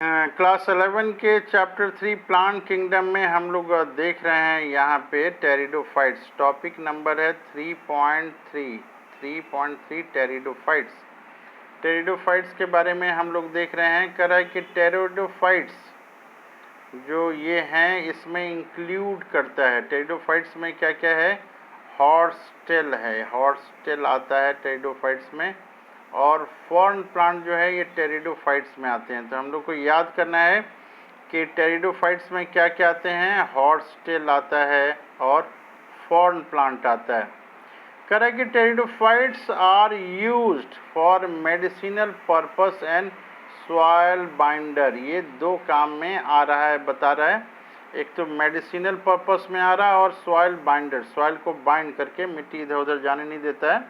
Class 11 के chapter 3 plant kingdom में हम लोग देख रहे हैं यहाँ पे टेरिडोफाइट्स। टॉपिक नंबर है 3.3 टेरिडोफाइट्स। टेरिडोफाइट्स के बारे में हम लोग देख रहे हैं। कह रहा है कि टेरिडोफाइट्स जो ये हैं इसमें इंक्लूड करता है। टेरिडोफाइट्स में क्या क्या है? हॉर्सटेल है, हॉर्सटेल आता है टेरिडोफाइट्स में। और फॉर्न प्लांट जो है ये टेरिडोफाइट्स में आते हैं। तो हम लोग को याद करना है कि टेरिडोफाइट्स में क्या क्या आते हैं। हॉर्सटेल आता है और फॉर्न प्लांट आता है। कह रहा है कि pteridophytes are used for medicinal purpose and soil binder. ये दो काम में आ रहा है, बता रहा है। एक तो मेडिसिनल पर्पस में आ रहा है और सॉइल बाइंडर, सॉइल को बाइंड करके मिट्टी इधर उधर जाने नहीं देता है।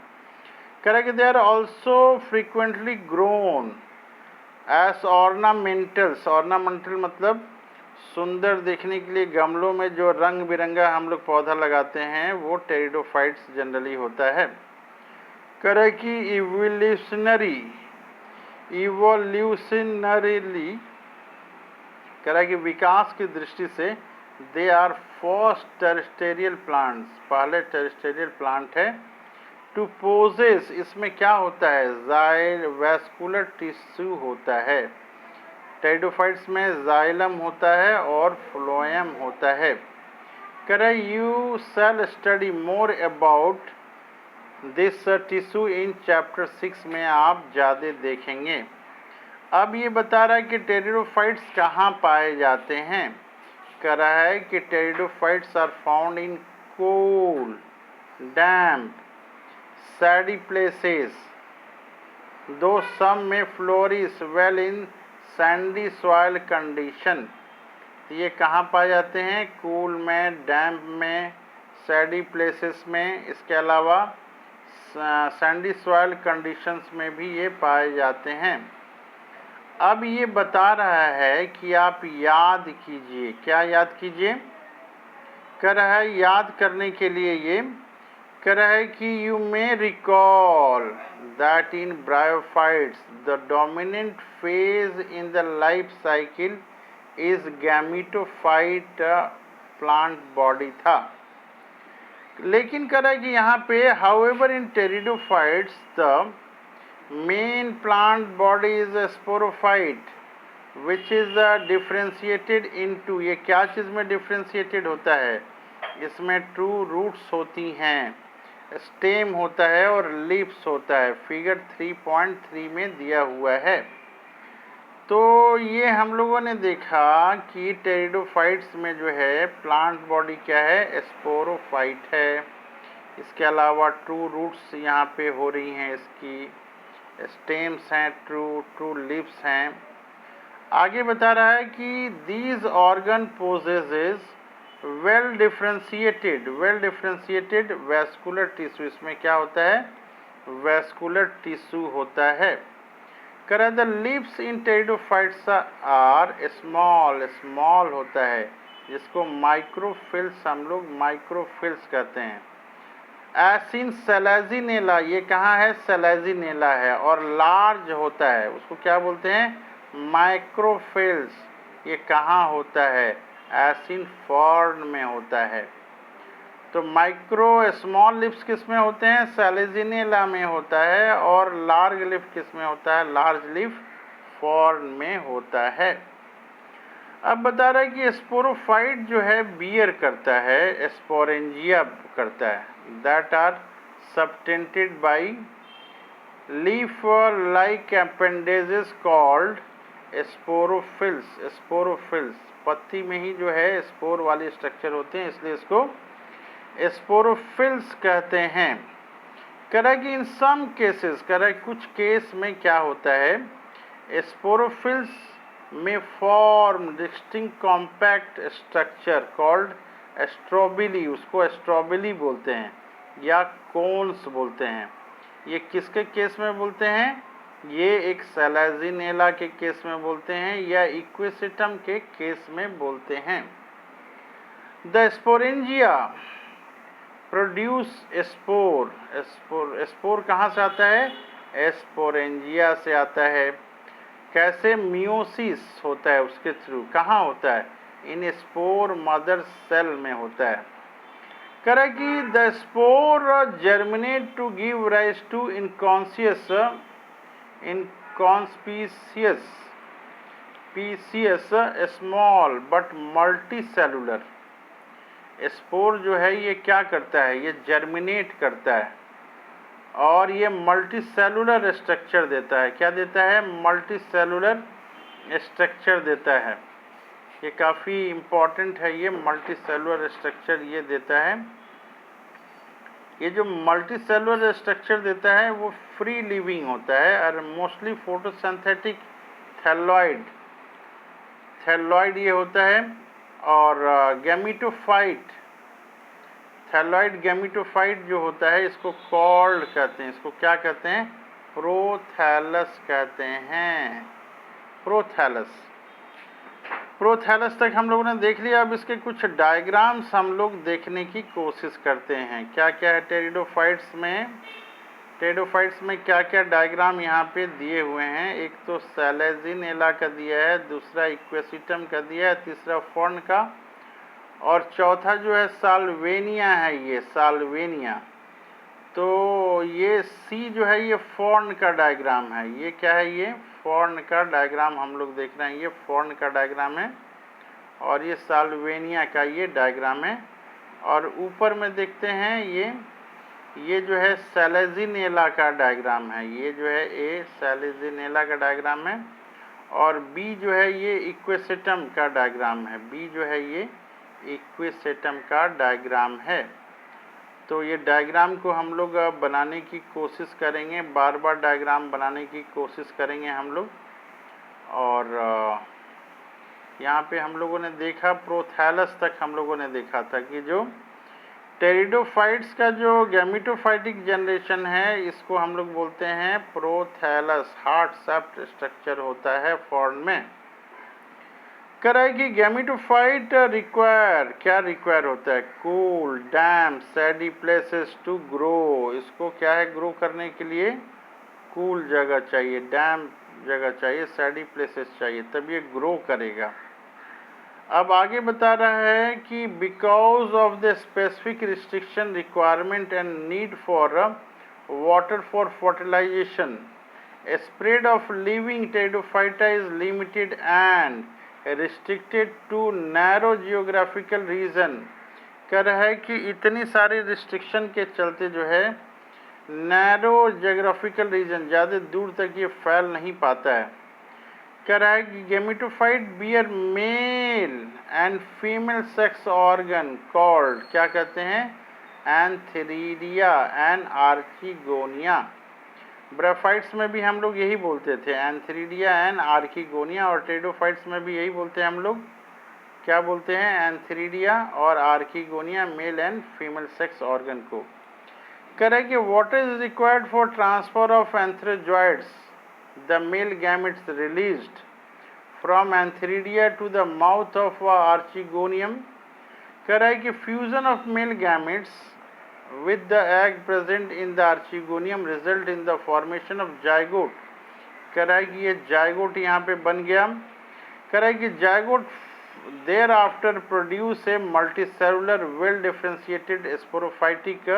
कह रहा है कि they are also frequently grown as ornamentals. Ornamental मतलब सुंदर देखने के लिए गमलों में जो रंग बिरंगा हम लोग पौधा लगाते हैं वो टेरिडोफाइट्स जनरली होता है। कह रहा है कि इवोल्यूशनरीली कह रहा है कि विकास की दृष्टि से they are first terrestrial plants, पहले टेरेस्ट्रियल प्लांट है। टू पोजेस, इसमें क्या होता है? जाइल वैस्कुलर टिश्यू होता है। टेरिडोफाइट्स में जाइलम होता है और फ्लोएम होता है। कह रहा है you shall study more about this tissue in chapter 6 में आप ज़्यादा देखेंगे। अब ये बता रहा है कि टेरिडोफाइट्स कहाँ पाए जाते हैं। कह रहा है कि pteridophytes are found in cool, damp, shady places, though some may flourish well in sandy soil condition. ये कहाँ पाए जाते हैं? कूल में, डैम्प में, सैडी प्लेसेस में, इसके अलावा सैंडी सॉइल कंडीशंस में भी ये पाए जाते हैं। अब ये बता रहा है कि आप याद कीजिए। क्या याद कीजिए? कह रहा है याद करने के लिए ये कह रहा है कि you may recall that in bryophytes the dominant phase in the life cycle is gametophyte plant body था। लेकिन कह रहा है कि यहाँ पे however in pteridophytes the main plant body is sporophyte which is differentiated into. ये क्या चीज़ में डिफ्रेंशिएटेड होता है? इसमें ट्रू रूट्स होती हैं, स्टेम होता है और लीव्स होता है। फिगर 3.3 में दिया हुआ है। तो ये हम लोगों ने देखा कि टेरिडोफाइट्स में जो है प्लांट बॉडी क्या है? स्पोरोफाइट है। इसके अलावा ट्रू रूट्स यहाँ पे हो रही हैं, इसकी स्टेम्स हैं, ट्रू लीव्स हैं। आगे बता रहा है कि these organ possesses well differentiated vascular tissue. इसमें क्या होता है? वैस्कुलर टिश्यू होता है। कह रहा है the leaves in pteridophytes are small होता है, जिसको माइक्रोफिल्स हम लोग माइक्रोफिल्स कहते हैं। एस इन सेलेजिनेला, ये कहाँ है? सेलेजिनेला है। और लार्ज होता है, उसको क्या बोलते हैं? माइक्रोफिल्स। ये कहाँ होता है? एसिन फॉर्न में होता है। तो माइक्रो स्मॉल लिप्स किस में होते हैं? सेलेजिनेला में होता है। और लार्ज लिप किस में होता है? लार्ज लिप फॉर्न में होता है। अब बता रहा है कि स्पोरोफाइट जो है बियर करता है, स्पोरेंजिया करता है। That are subtended by leaf like appendages called sporophylls. पत्ती में ही जो है स्पोर वाले स्ट्रक्चर होते हैं, इसलिए इसको स्पोरोफिल्स कहते हैं। कह रहा है कि इन सम केसेस, कह रहा है कुछ केस में क्या होता है? स्पोरोफिल्स में form distinct compact structure called strobili. उसको स्ट्रोबिली बोलते हैं या कोन्स बोलते हैं। ये किसके केस में बोलते हैं? ये एक सेलेजिनेला के केस में बोलते हैं या इक्विसिटम के केस में बोलते हैं। द स्पोरेंजिया प्रोड्यूस स्पोर कहाँ से आता है? स्पोरेंजिया से आता है। कैसे मियोसिस होता है उसके थ्रू, कहाँ होता है, इन स्पोर मदर सेल में होता है। करें कि the spore germinate to give rise to inconspicuous small but multicellular. Spore जो है ये क्या करता है, ये जर्मिनेट करता है और ये मल्टी सेलुलर स्ट्रक्चर देता है। क्या देता है, मल्टी सेलुलर स्ट्रक्चर देता है। ये काफ़ी इम्पॉर्टेंट है, ये मल्टी सेलुलर स्ट्रक्चर ये देता है। ये जो मल्टी सेलुलर स्ट्रक्चर देता है वो फ्री लिविंग होता है और मोस्टली फोटोसिंथेटिक थैलोइड ये होता है। और थैलोइड गैमीटोफाइट जो होता है इसको कॉल्ड कहते हैं, इसको क्या कहते हैं, प्रोथैलस कहते हैं, प्रोथैलस तक हम लोगों ने देख लिया। अब इसके कुछ डायग्राम्स हम लोग देखने की कोशिश करते हैं। क्या क्या है टेरिडोफाइट्स में क्या क्या डायग्राम यहाँ पे दिए हुए हैं। एक तो सैलेजिनेला का दिया है, दूसरा इक्वेसिटम का दिया है, तीसरा फॉर्न का, और चौथा जो है साल्वेनिया है, ये साल्वेनिया। तो ये सी जो है ये फॉर्न का डायग्राम है। ये क्या है, ये फॉर्न का डायग्राम हम लोग देख रहे हैं, ये फॉर्न का डायग्राम है और ये साल्वेनिया का ये डायग्राम है। और ऊपर में देखते हैं ये जो है सैलेजिनेला का डायग्राम है, ये जो है ए सैलेजिनेला का डायग्राम है। और बी जो है ये इक्वेसेटम का डायग्राम है, बी जो है ये इक्वेसेटम का डायग्राम है। तो ये डायग्राम को हम लोग बनाने की कोशिश करेंगे, बार बार डायग्राम बनाने की कोशिश करेंगे हम लोग। और यहाँ पे हम लोगों ने देखा प्रोथैलस तक हम लोगों ने देखा था कि जो टेरिडोफाइट्स का जो गैमीटोफाइटिक जनरेशन है इसको हम लोग बोलते हैं प्रोथैलस, हार्ट शेप्ड स्ट्रक्चर होता है फॉर्म में। कराए कि गैमीटोफाइट क्या रिक्वायर होता है, cool damp shady places to grow. इसको क्या है, ग्रो करने के लिए कूल जगह चाहिए, डैम्प जगह चाहिए, सैडी प्लेसेस चाहिए, तब ये ग्रो करेगा। अब आगे बता रहा है कि because of the specific restriction requirement and need for water for fertilisation, spread of living pteridophyta is limited and restricted to narrow geographical region. कह रहा है कि इतनी सारी रिस्ट्रिक्शन के चलते जो है नैरो जियोग्राफिकल रीजन, ज़्यादा दूर तक ये फैल नहीं पाता है। कह रहा है कि gametophyte bear male and female sex organ called, क्या कहते हैं, एंथेरिडिया एंड आर्किगोनिया। ब्राफाइट्स में भी हम लोग यही बोलते थे, एंथेरिडिया एंड आर्किगोनिया, और टेरिडोफाइट्स में भी यही बोलते हैं हम लोग, क्या बोलते हैं, एंथेरिडिया और archegonia, mail and female sex organ को। कह रहे कि water is required for transfer of antherozoids, the male gametes released from antheridia to the mouth of archegonium। कह रहा है कि fusion of male gametes with the egg present in the archegonium result in the formation of zygote। कह रहा है कि ये zygote यहाँ पे बन गया। कह रहा है कि zygote thereafter produce a multicellular well differentiated sporophytic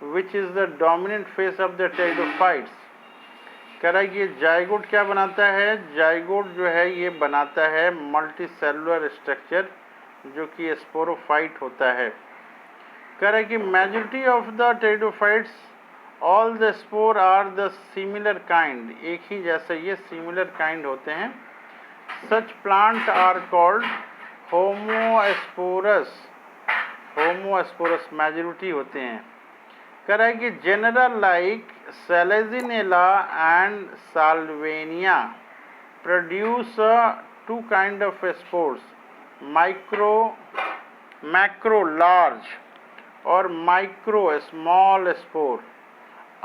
which is the dominant phase of the pteridophytes। कह रहा है कि जाइगोट क्या बनाता है, जाइगोट जो है ये बनाता है मल्टी सेलुलर स्ट्रक्चर जो कि स्पोरोफाइट होता है। कह रहा है कि majority of the pteridophytes all the spore are the similar kind, एक ही जैसे ये सिमिलर काइंड होते हैं। Such plant are called homosporous, majority होते हैं। कह रहा है कि genera like Selaginella and Salvinia produce two kind of spores, macro large और micro small spore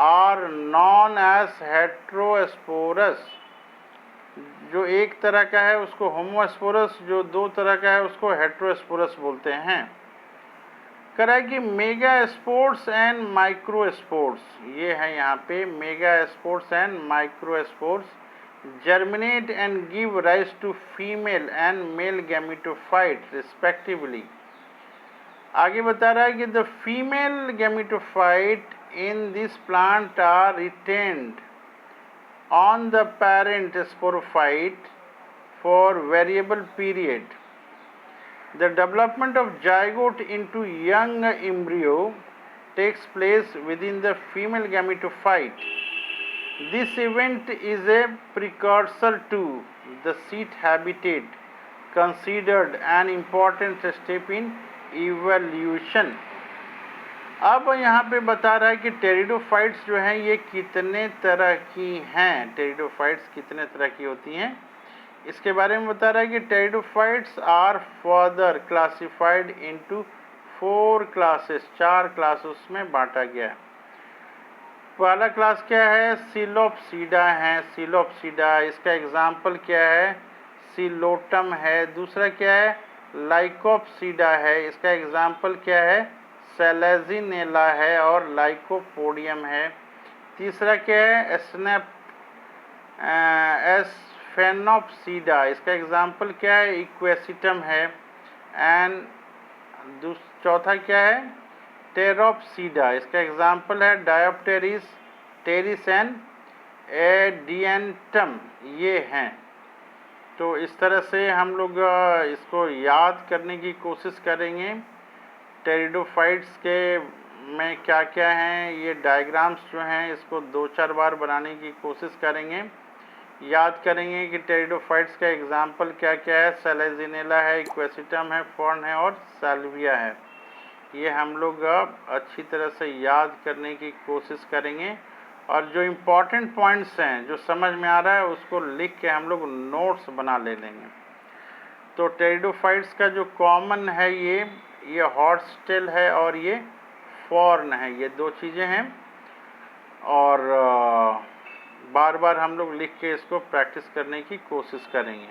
are known as heterosporous. जो एक तरह का है उसको होमोस्पोरस, जो दो तरह का है उसको हेट्रोस्पोरस बोलते हैं। कह रहा है कि mega sports and micro sports, ये है यहाँ पे mega sports and micro sports, germinate and give rise to female and male gametophyte respectively. आगे बता रहा है कि the female gametophyte in this plant are retained on the parent sporophyte for variable period. The development of zygote into young embryo takes place within the female gametophyte. This event is a precursor to the seed habitat, considered an important step in evolution. अब यहाँ पे बता रहा है कि pteridophytes जो हैं ये कितने तरह की हैं, टेरिडोफाइट्स कितने तरह की होती हैं इसके बारे में बता रहा है कि pteridophytes are further classified into 4 classes, 4 classes में बांटा गया है। पहला क्लास क्या है, सिलोप्सीडा है, सिलोप्सीडा, इसका एग्जाम्पल क्या है, सिलोटम है। दूसरा क्या है, लाइकोप्सीडा है, इसका एग्जाम्पल क्या है, सेलेजिनेला है और लाइकोपोडियम है। तीसरा क्या है, एस्फेनोप्सीडा, इसका एग्जाम्पल क्या है, इक्वेसिटम है। एंड चौथा क्या है, टेरोप्सीडा, इसका एग्जाम्पल है डायोप्टेरिस, टेरिस एंड एडियंटम, ये हैं। तो इस तरह से हम लोग इसको याद करने की कोशिश करेंगे। टेरिडोफाइट्स के में क्या क्या हैं, ये डायग्राम्स जो हैं इसको 2-4 बार बनाने की कोशिश करेंगे। याद करेंगे कि टेरिडोफाइट्स का एग्जाम्पल क्या क्या है, सेलेजिनेला है, इक्वेसिटम है, फॉर्न है और साल्विया है। ये हम लोग अच्छी तरह से याद करने की कोशिश करेंगे और जो इम्पॉर्टेंट पॉइंट्स हैं जो समझ में आ रहा है उसको लिख के हम लोग नोट्स बना ले लेंगे। तो टेरिडोफाइट्स का जो कॉमन है ये हॉर्सटेल है और ये फॉर्न है, ये 2 चीज़ें हैं और बार बार हम लोग लिख के इसको प्रैक्टिस करने की कोशिश करेंगे।